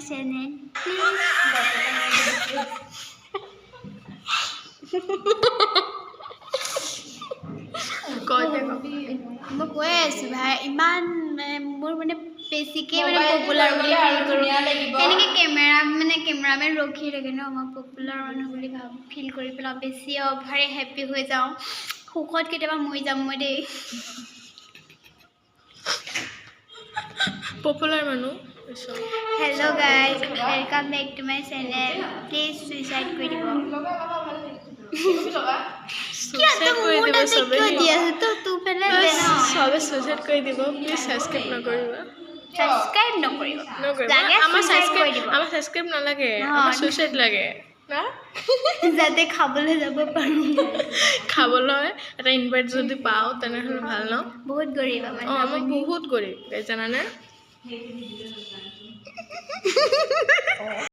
channel. মই কৈ আছো ভাই ইমান মোৰ মানে বেছিকে মানে পপুলাৰ বুলি ফিল কৰো এনেকে কেমেৰামেন ৰখি থাকে ন মই পপুলাৰ মানুহ বুলি ফিল কৰি পেলাওঁ বেছি অভাৰে হেপী হৈ যাওঁ সুখত কেতিয়াবা মৰি যাম মই দেই পপুলাৰ মানুহ hello' guys welcome back to my channel please সুইচাইড কৰি দিব সুইচাইড কৰি দিব সবে তু পেলে দে ন সবে সুইচাইড কৰি দিব প্লিজ সাবস্ক্ৰাইব নকৰিবা সাবস্ক্ৰাইব নকৰিব লাগে আমাৰ সাবস্ক্ৰাইব নালাগে আমাৰ সুইচাইড লাগে না যাতে খাবলৈ যাব পাৰো খাবলৈ এটা ইনভাইট যদি পাও তেনেহলে ভাল ন বহুত গৰিব মানে আমি বহুত গৰিব জানানে